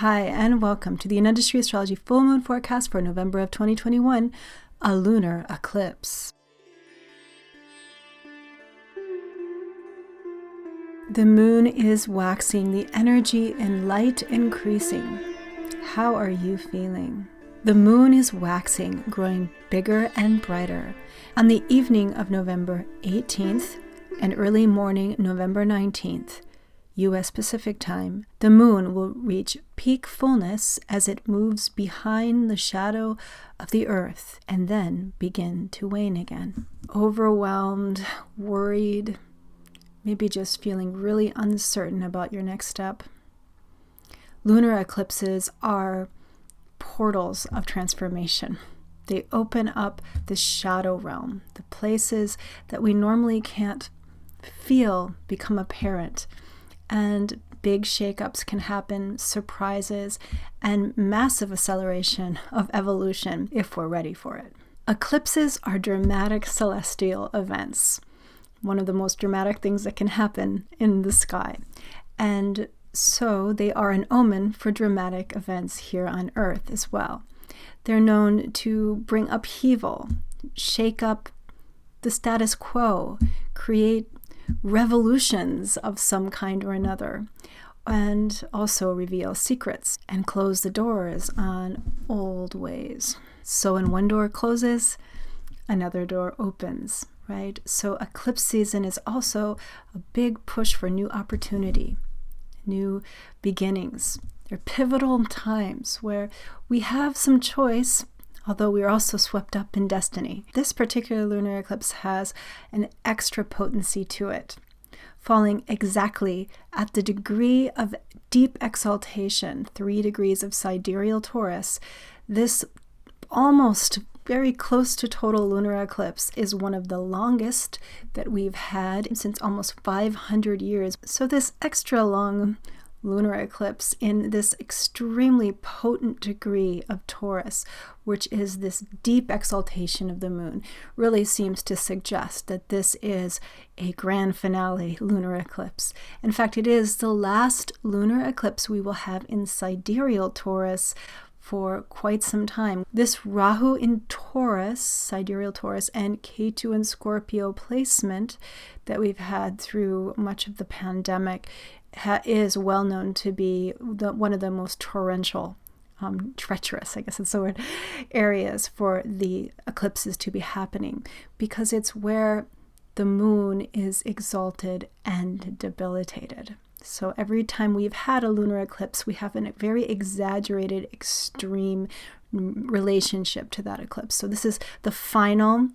Hi, and welcome to the Untitled Astrology full moon forecast for November of 2021, a lunar eclipse. The moon is waxing, the energy and light increasing. How are you feeling? The moon is waxing, growing bigger and brighter. On the evening of November 18th and early morning November 19th, U.S. Pacific Time, the moon will reach peak fullness as it moves behind the shadow of the earth and then begin to wane again. Overwhelmed, worried, maybe just feeling really uncertain about your next step. Lunar eclipses are portals of transformation. They open up the shadow realm. The places that we normally can't feel become apparent. And big shakeups can happen, surprises, and massive acceleration of evolution if we're ready for it. Eclipses are dramatic celestial events, one of the most dramatic things that can happen in the sky. And so they are an omen for dramatic events here on Earth as well. They're known to bring upheaval, shake up the status quo, create revolutions of some kind or another, and also reveal secrets and close the doors on old ways. So when one door closes, another door opens, right? So eclipse season is also a big push for new opportunity, new beginnings. They're pivotal times where we have some choice, although we are also swept up in destiny. This particular lunar eclipse has an extra potency to it, falling exactly at the degree of deep exaltation, 3 degrees of sidereal Taurus. This almost very close to total lunar eclipse is one of the longest that we've had since almost 500 years. So this extra long lunar eclipse in this extremely potent degree of Taurus, which is this deep exaltation of the moon, really seems to suggest that this is a grand finale lunar eclipse. In fact, it is the last lunar eclipse we will have in sidereal Taurus for quite some time. This Rahu in Taurus, sidereal Taurus, and Ketu in Scorpio placement that we've had through much of the pandemic is well known to be one of the most torrential, treacherous, I guess it's the word, areas for the eclipses to be happening, because it's where the moon is exalted and debilitated. So every time we've had a lunar eclipse, we have a very exaggerated, extreme relationship to that eclipse. So this is the final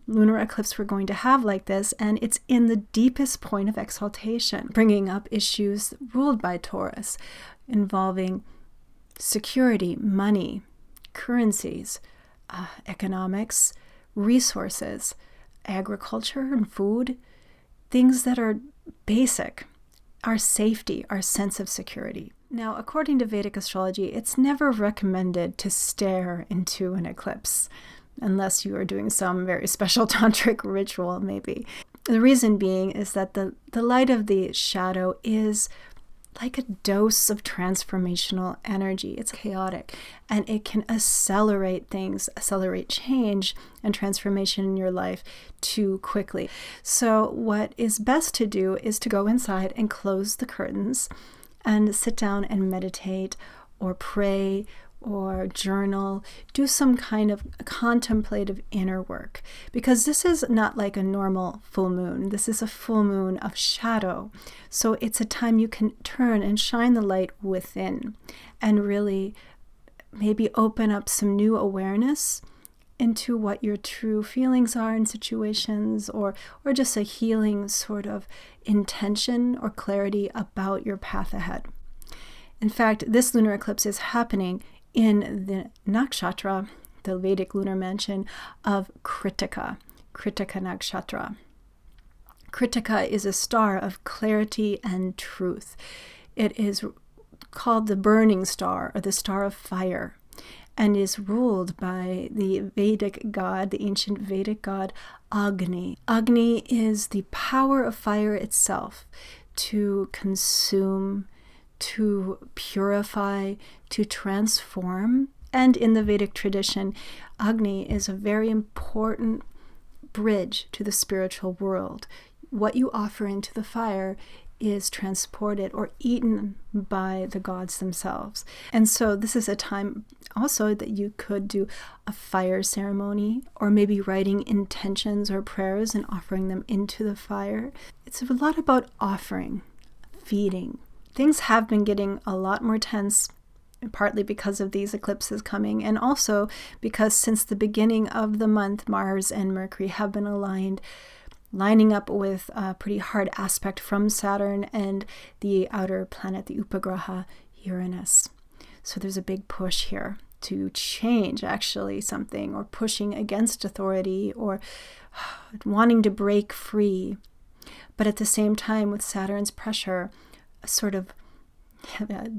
lunar eclipse we're going to have like this, and it's in the deepest point of exaltation, bringing up issues ruled by Taurus, involving security, money, currencies, economics, resources, agriculture and food, things that are basic, our safety, our sense of security. Now, according to Vedic Astrology, it's never recommended to stare into an eclipse, unless you are doing some very special tantric ritual, maybe. The reason being is that the light of the shadow is like a dose of transformational energy. It's chaotic, and it can accelerate things, accelerate change and transformation in your life too quickly. So what is best to do is to go inside and close the curtains and sit down and meditate or pray or journal, do some kind of contemplative inner work, because this is not like a normal full moon. This is a full moon of shadow. So it's a time you can turn and shine the light within and really maybe open up some new awareness into what your true feelings are in situations, or just a healing sort of intention or clarity about your path ahead. In fact, this lunar eclipse is happening in the nakshatra, the Vedic lunar mansion of Krittika nakshatra. Krittika is a star of clarity and truth. It is called the burning star, or the star of fire, and is ruled by the Vedic god, the ancient Vedic god Agni. Agni is the power of fire itself to consume, to purify, to transform. And in the Vedic tradition, Agni is a very important bridge to the spiritual world. What you offer into the fire is transported or eaten by the gods themselves. And so this is a time also that you could do a fire ceremony, or maybe writing intentions or prayers and offering them into the fire. It's a lot about offering, feeding. Things have been getting a lot more tense, partly because of these eclipses coming, and also because since the beginning of the month, Mars and Mercury have been lining up with a pretty hard aspect from Saturn and the outer planet, the Upagraha, Uranus. So there's a big push here to change actually something, or pushing against authority, or wanting to break free. But at the same time, with Saturn's pressure, a sort of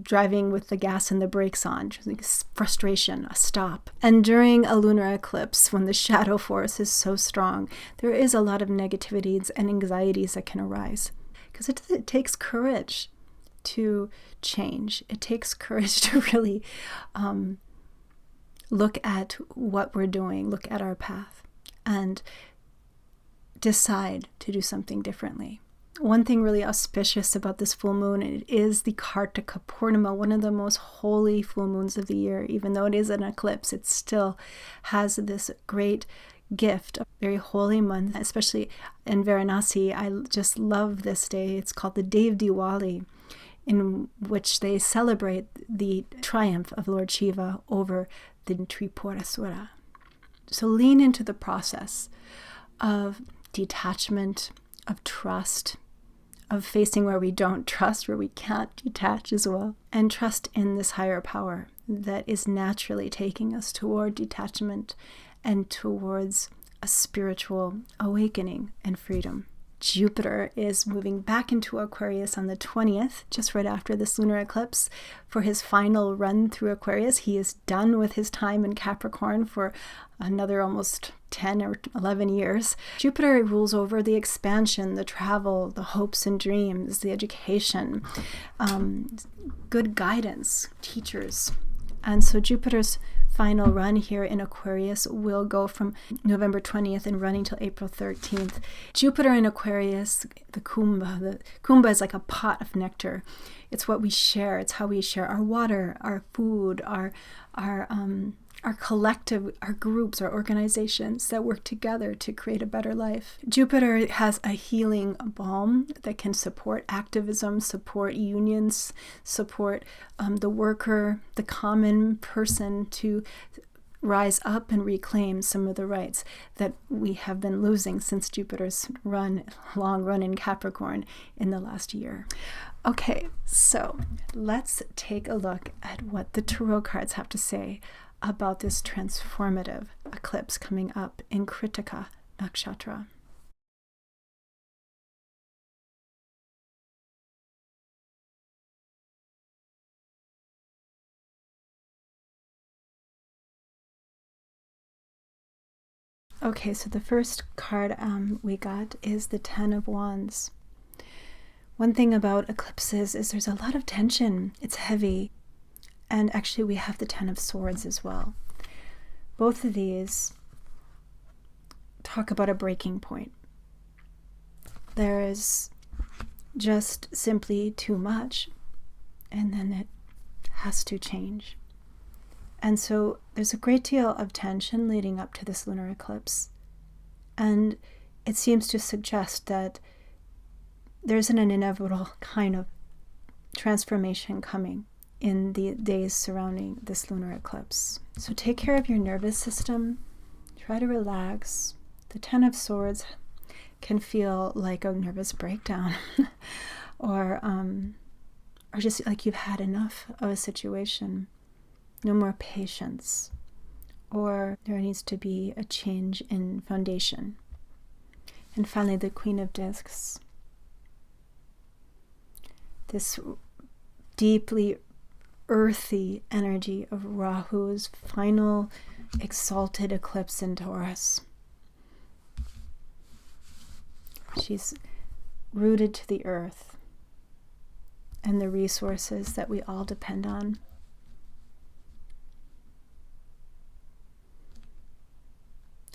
driving with the gas and the brakes on, just like frustration, a stop. And during a lunar eclipse, when the shadow force is so strong, there is a lot of negativities and anxieties that can arise. Because it takes courage to change. It takes courage to really look at what we're doing, look at our path, and decide to do something differently. One thing really auspicious about this full moon, it is the Krittika Purnima, one of the most holy full moons of the year. Even though it is an eclipse, it still has this great gift, a very holy month, especially in Varanasi. I just love this day. It's called the Day of Diwali, in which they celebrate the triumph of Lord Shiva over the Tripurasura. So lean into the process of detachment, of trust, of facing where we don't trust, where we can't detach as well, and trust in this higher power that is naturally taking us toward detachment and towards a spiritual awakening and freedom. Jupiter is moving back into Aquarius on the 20th, just right after this lunar eclipse, for his final run through Aquarius. He is done with his time in Capricorn for another almost 10 or 11 years. Jupiter rules over the expansion, the travel, the hopes and dreams, the education, good guidance, teachers. And so Jupiter's final run here in Aquarius will go from November 20th and running till April 13th. Jupiter in Aquarius, the kumbha is like a pot of nectar. It's what we share. It's how we share our water, our food, our collective, our groups, our organizations that work together to create a better life. Jupiter has a healing balm that can support activism, support unions, support the worker, the common person to rise up and reclaim some of the rights that we have been losing since Jupiter's long run in Capricorn in the last year. Okay, so let's take a look at what the tarot cards have to say about this transformative eclipse coming up in Krittika Nakshatra. Okay, so the first card we got is the Ten of Wands. One thing about eclipses is there's a lot of tension. It's heavy. And actually we have the Ten of Swords as well. Both of these talk about a breaking point. There is just simply too much, and then it has to change. And so there's a great deal of tension leading up to this lunar eclipse. And it seems to suggest that there's an inevitable kind of transformation coming in the days surrounding this lunar eclipse. So take care of your nervous system. Try to relax. The Ten of Swords can feel like a nervous breakdown or just like you've had enough of a situation. No more patience, or there needs to be a change in foundation. And finally, the Queen of Discs. This deeply earthy energy of Rahu's final exalted eclipse in Taurus. She's rooted to the earth, and the resources that we all depend on.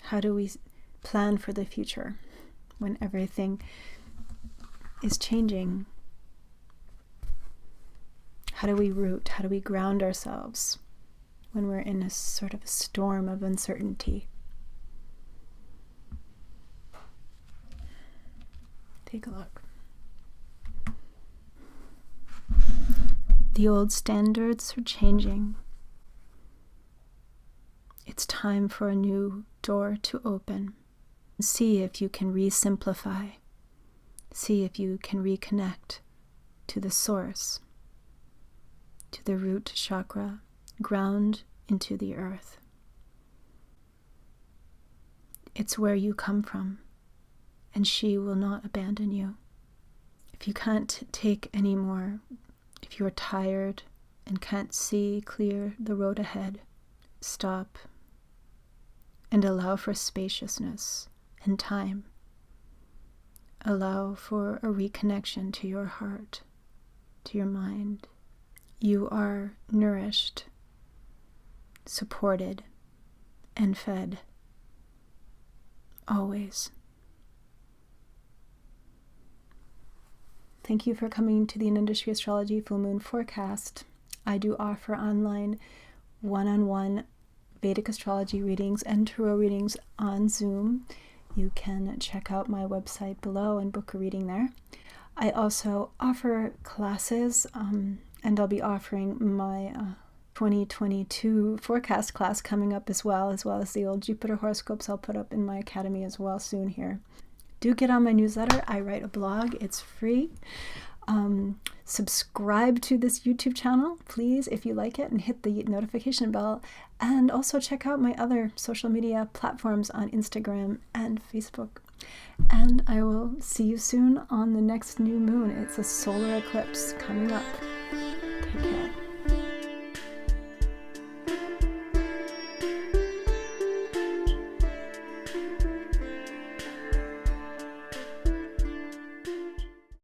How do we plan for the future when everything is changing? How do we root? How do we ground ourselves when we're in a sort of a storm of uncertainty? Take a look. The old standards are changing. It's time for a new door to open. See if you can re-simplify. See if you can reconnect to the source, to the root chakra, ground into the earth. It's where you come from, and she will not abandon you. If you can't take any more, if you're tired and can't see clear the road ahead, stop and allow for spaciousness and time. Allow for a reconnection to your heart, to your mind. You are nourished, supported, and fed. Always. Thank you for coming to the Industry Astrology Full Moon Forecast. I do offer online one-on-one Vedic Astrology readings and tarot readings on Zoom. You can check out my website below and book a reading there. I also offer classes, and I'll be offering my 2022 forecast class coming up as well as the old Jupiter horoscopes I'll put up in my academy as well soon here. Do get on my newsletter. I write a blog. It's free. Subscribe to this YouTube channel, please, if you like it, and hit the notification bell. And also check out my other social media platforms on Instagram and Facebook. And I will see you soon on the next new moon. It's a solar eclipse coming up. Take care.